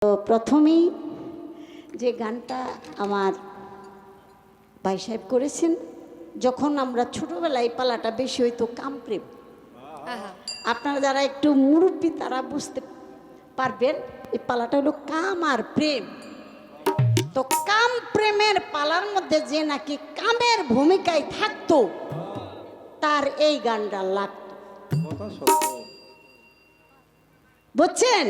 তো প্রথমেই যে গানটা আমার ভাই সাহেব করেছেন, যখন আমরা ছোটবেলায় পালাটা বেশি হইতো কামপ্রেম। আপনারা যারা একটু মুরব্বী তারা বুঝতে পারবেন এই পালাটা হলো কাম আর প্রেম। তো কাম প্রেমের পালার মধ্যে যে নাকি কামের ভূমিকায় থাকতো তার এই গানটা লাগতো, বুঝছেন?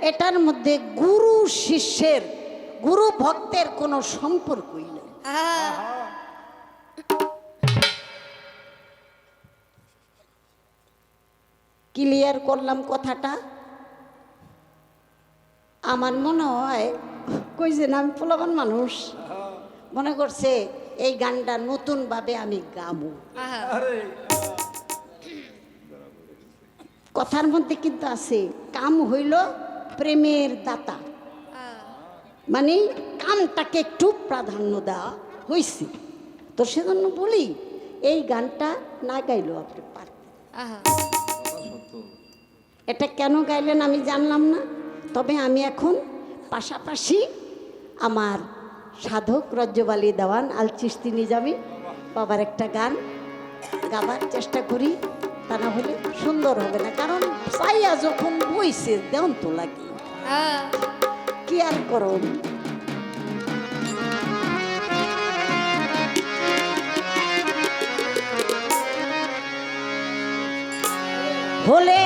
এটার মধ্যে গুরু শিষ্যের, গুরু ভক্তের কোনো সম্পর্কই নেই। ক্লিয়ার করলাম কথাটা? আমার মনে হয় কই যে আমি পোলাবান মানুষ মনে করছে এই গানটা নতুন ভাবে আমি গাবো। কথার মধ্যে কিন্তু আছে কাম হইল প্রেমের দাতা, মানে কামটাকে একটু প্রাধান্য দেওয়া হয়েছে। তো সেজন্য বলি এই গানটা না গাইলেও আপনি পারতেন। এটা কেন গাইলেন আমি জানলাম না, তবে আমি এখন পাশাপাশি আমার সাধক রজ্জবালি দেওয়ান আল চিশতি নিজামী বাবার একটা গান গাবার চেষ্টা করি, তা না হলে সুন্দর হবে না। কারণ চাইয়া যখন বইছে দেওন তো লাগে, কি আর করো। হলে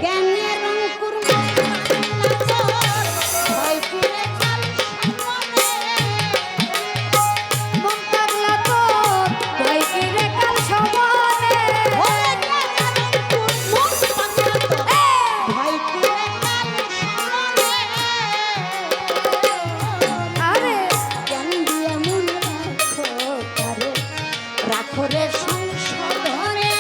জ্ঞানের অঙ্কুর রাখরে সংশোধনে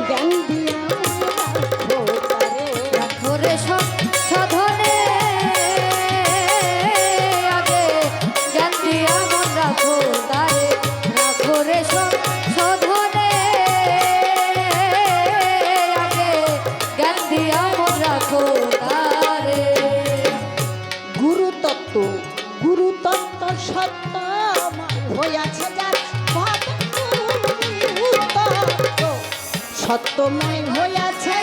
জ্ঞান দিয়া রাখরে সংশোধনে আগে জ্ঞান দিয়া মন রাখো তারে রাখরে সংশোধনে আগে জ্ঞান দিয়া মন রাখো তারে। গুরুতত্ত্ব গুরুতত্ত্ব সত্য হইয়াছে যার সত্যময় হইয়াছে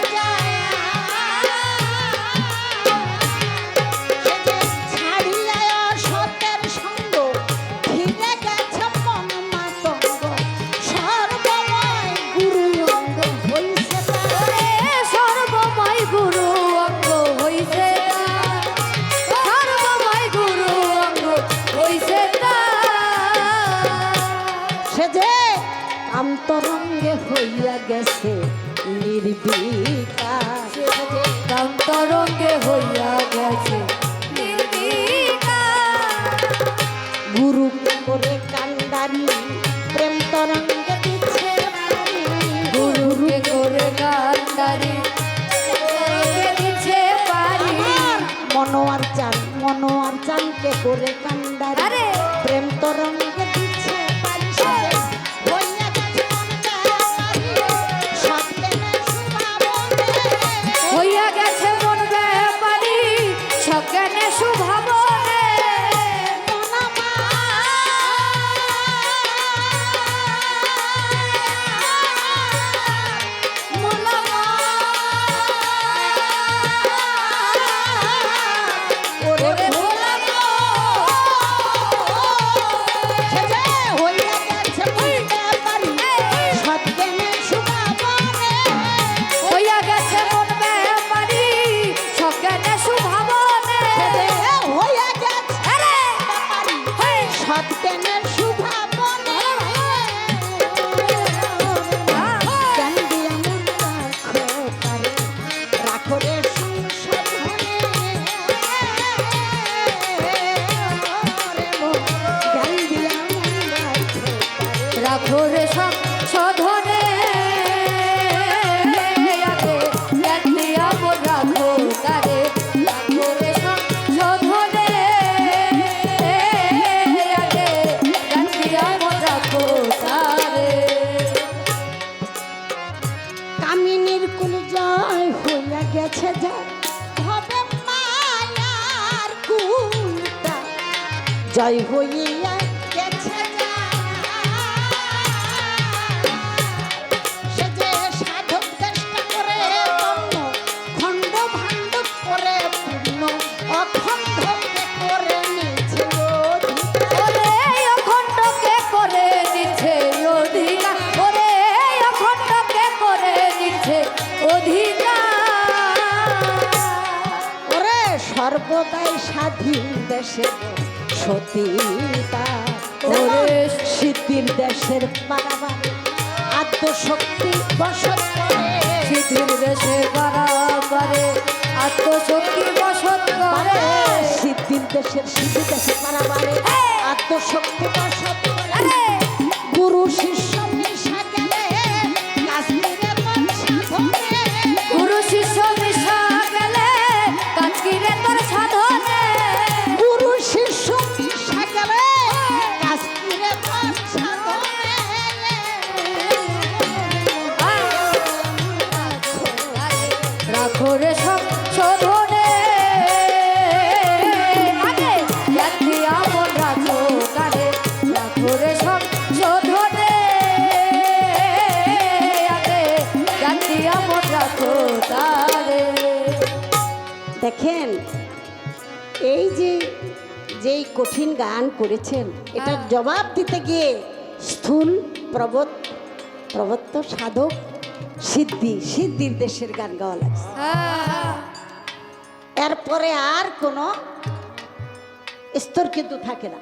ছাড়িয়া সত্যের সঙ্গ ফিরে গেছে মন মাতঙ্গ সর্বময় গুরু অঙ্গ হইছে সর্বময় গুরু অঙ্গ হইছে অন্তরঙ্গে হইয়া গেছে নির্বিকার, অন্তরঙ্গে হইয়া গেছে গুরুকে করে কান্দারি প্রেম তরঙ্গে দিচ্ছে গুরুকে করে কান্দারি দিচ্ছে পারি মনোয়ার চানকে করে কান্দারি প্রেম তরঙ্গে দিচ্ছে পারি সজ্ঞানে শুভাবনে গেছে যা হবে মায়ার কুলটা জয় হইয়া গেছে যা সে যে সাধক চেষ্টা করে ব্রহ্ম খণ্ড ভাণ্ড করে পূর্ণ অখণ্ডকে করে নিয়েছে ওরে অখণ্ডকে করে নিচ্ছে অধিকার, ওরে অখণ্ডকে করে নিচ্ছে অধিকার। ওরে সর্বদাই স্বাধীন দেশে সতীতা ওরে সিদ্ধির দেশের পারাবার আত্মশক্তি বসত করে সিদ্ধির দেশে বাড়াবারে আত্মশক্তি বসত করে। সিদ্ধির দেশের সিদ্ধি দেশে পারাবারে আত্মশক্তি বসত করে আরে গুরু শিষ্য মিশা গেলে কাশ্মীরে সাধনে গুরু শিষ্য মিশা গেলে কাশ্মীরে তোর সাধনে। গুরু শিষ্য মিশা গেলে কাশ্মীরে সাধনে রাখো রে সব শোধনে আগে জাতি আমন রাখো কারে, রাখো রে সব শোধনে আগে জাতি আমন রাখো তারে। দেখেন এই যে যেই কঠিন গান করেছেন এটার জবাব দিতে গিয়ে স্থূল প্রবত্ত সাধক সিদ্ধির দেশের গান গাওয়া লাগছে এরপরে আর কোনো স্তর কিন্তু থাকে না।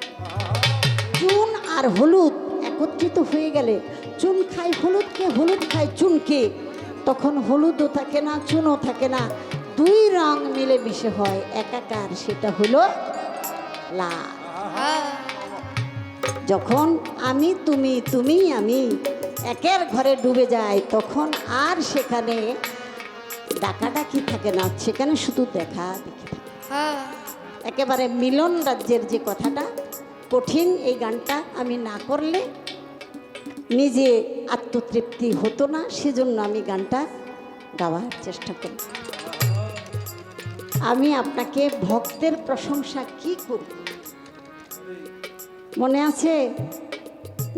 চুন আর হলুদ একত্রিত হয়ে গেলে চুন খায় হলুদকে, হলুদ খায় চুনকে, তখন হলুদও থাকে না চুনও থাকে না, দুই রং মিলে মিশে হয় একাকার, সেটা হলো লাল। যখন আমি তুমি তুমি আমি একের ঘরে ডুবে যায় তখন আর সেখানে ডাকাডাকি থাকে না, সেখানে শুধু দেখা দেখি থাকে। একেবারে মিলন রাজ্যের যে কথাটা কঠিন, এই গানটা আমি না করলে নিজে আত্মতৃপ্তি হতো না, সেজন্য আমি গানটা গাওয়ার চেষ্টা করি। আমি আপনাকে ভক্তের প্রশংসা কি করব? মনে আছে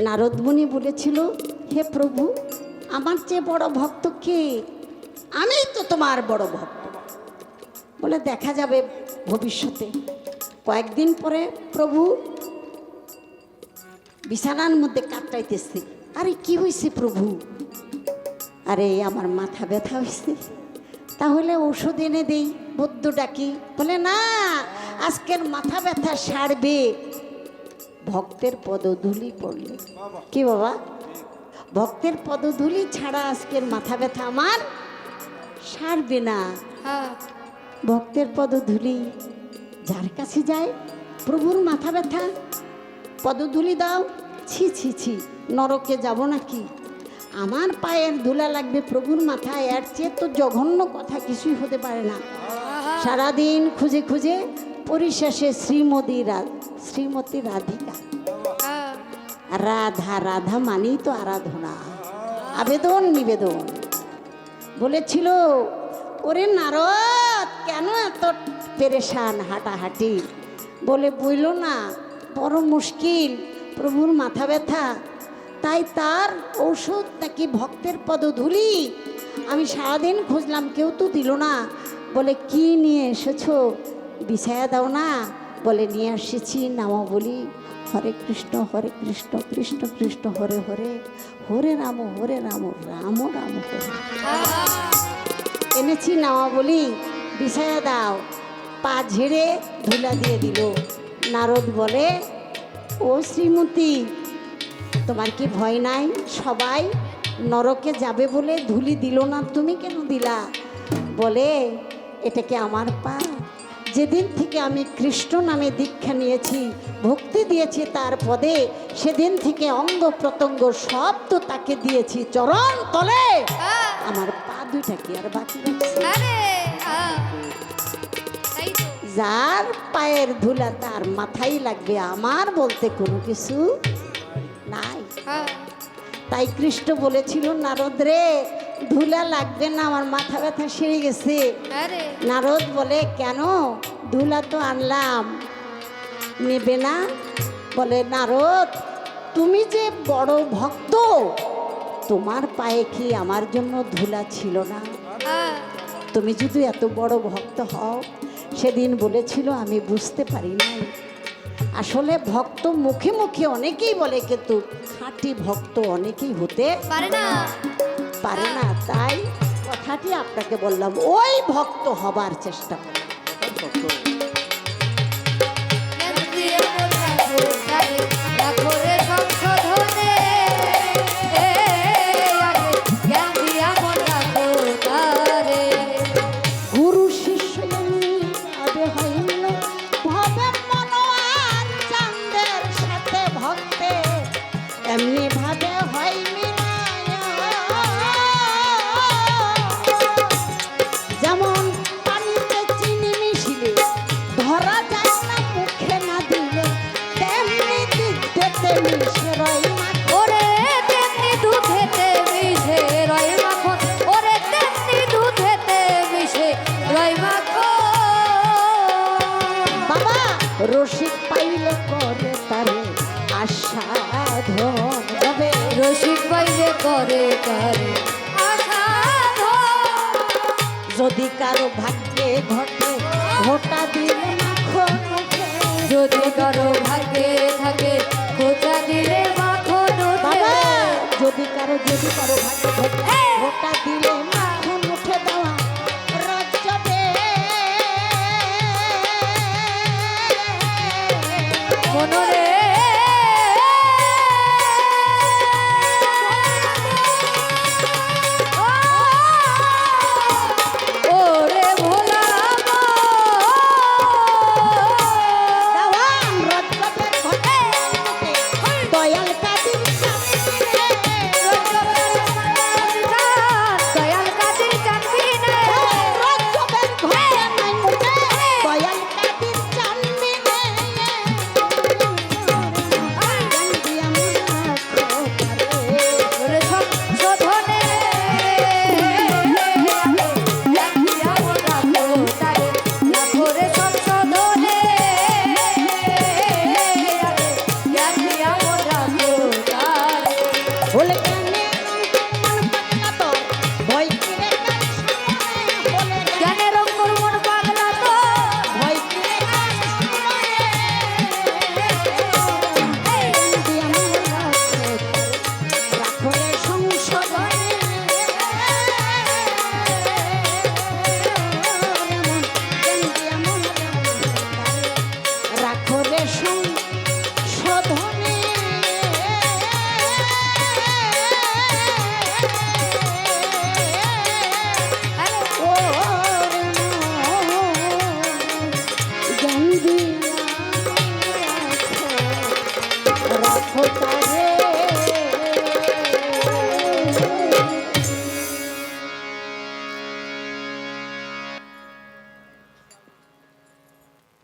নারদ মুনি বলেছিল, হে প্রভু আমার চেয়ে বড় ভক্ত কে? আমিই তো তোমার বড় ভক্ত। বলে দেখা যাবে ভবিষ্যতে। কয়েকদিন পরে প্রভু বিছানার মধ্যে কাটাইতেছে। আরে কি হয়েছে প্রভু? আরে আমার মাথা ব্যথা হয়েছে। তাহলে ঔষধ এনে দেই, বৈদ্য ডাকি। বলে না, আজকের মাথা ব্যথা সারবে ভক্তের পদধূলি পড়লে। কি বাবা, ভক্তের পদধূলি ছাড়া আজকের মাথা ব্যথা আমার সারবে না। ভক্তের পদধূলি যার কাছে যায়, প্রভুর মাথা ব্যথা, পদধূলি দাও, ছি ছি ছি, নরকে যাব নাকি? আমার পায়ের ধুলা লাগবে প্রভুর মাথায়, এর চেয়ে তো জঘন্য কথা কিছুই হতে পারে না। সারাদিন খুঁজে খুঁজে পরিশেষে শ্রীমতী রাধিকা, রাধা রাধা মানেই তো আরাধনা, আবেদন নিবেদন। বলেছিল, ওরে নারদ কেন এত পেরেশান হাঁটাহাঁটি? বলে বইল না, বড় মুশকিল, প্রভুর মাথা ব্যথা, তাই তার ঔষধ নাকি ভক্তের পদধূলি। আমি সারাদিন খুঁজলাম, কেউ তো দিল না। বলে কি নিয়ে এসেছো? বিছায়া দাও না। বলে নিয়ে এসেছি নামাবলী, হরে কৃষ্ণ কৃষ্ণ কৃষ্ণ হরে হরে, হরে রাম রাম রাম হরে। এনেছি নামাবলী, বিছায়া দাও। পা ঝেড়ে ধুলা দিয়ে দিল। নারদ বলে, ও শ্রীমতী তোমার কি ভয় নাই? সবাই নরকে যাবে বলে ধুলি দিল না, তুমি কেন দিলা? বলে, এটাকে আমার পা। যেদিন থেকে আমি কৃষ্ণ নামে দীক্ষা নিয়েছি, ভক্তি দিয়েছি তার পদে, সেদিন থেকে অঙ্গ প্রত্যঙ্গ সব তো তাকে দিয়েছি চরণ তলে। আমার পা দুইটা কি আর বাকি আছে? যার পায়ের ধুলা তার মাথায় লাগবে, আমার বলতে কোনো কিছু নাই। তাই কৃষ্ণ বলেছিল, নারদ রে ধুলা লাগবে না, আমার মাথা ব্যথা সেরে গেছে। আরে নারদ বলে কেন, ধুলা তো আনলাম, নেবে না? বলে নারদ তুমি যে বড় ভক্ত, তোমার পায়ে কি আমার জন্য ধুলা ছিল না? তুমি যদি এত বড় ভক্ত হও, সেদিন বলেছিল আমি বুঝতে পারি নাই। আসলে ভক্ত মুখে মুখে অনেকেই বলে, কিন্তু খাঁটি ভক্ত অনেকেই হতে পারে না। পারে না। তাই কথাটি আপনাকে বললাম, ওই ভক্ত হবার চেষ্টা করুন। জ্ঞান দিয়ে মন রাখো কারে, রাখো রে সংশোধনে। আগে জ্ঞান দিয়া মন রাখো কারে। গুরু শিষ্য এমনি ভাবে হইল, ভবে মনোয়ার চাঁদের সাথে ভক্তে এমনি ভাবে হয় মিলায়া। যেমন পানিতে চিনি মিশিলে ধরা যায় না, মুখে না দিলে তেমনি দিতে মিশে রয় মাখো। ওরে তেমনি দুধেতে মিশে রয় মাখন, ওরে তেমনি দুধেতে মিশে রয় মাখন। বাবা রসিক পাইলে করে তারে আস্বাদন হবে। রসিক পাইলে করে কারে আসাধন। যদি কারো ভাগ্যে ঘটে ঘোটা দিলে মাখন উঠে। যদি কারো ভাগ্যে থাকে খোঁজা দিলে মাখন বাবা উঠে। যদি কারো ভাগ্যে ঘটে ঘোটা দিলে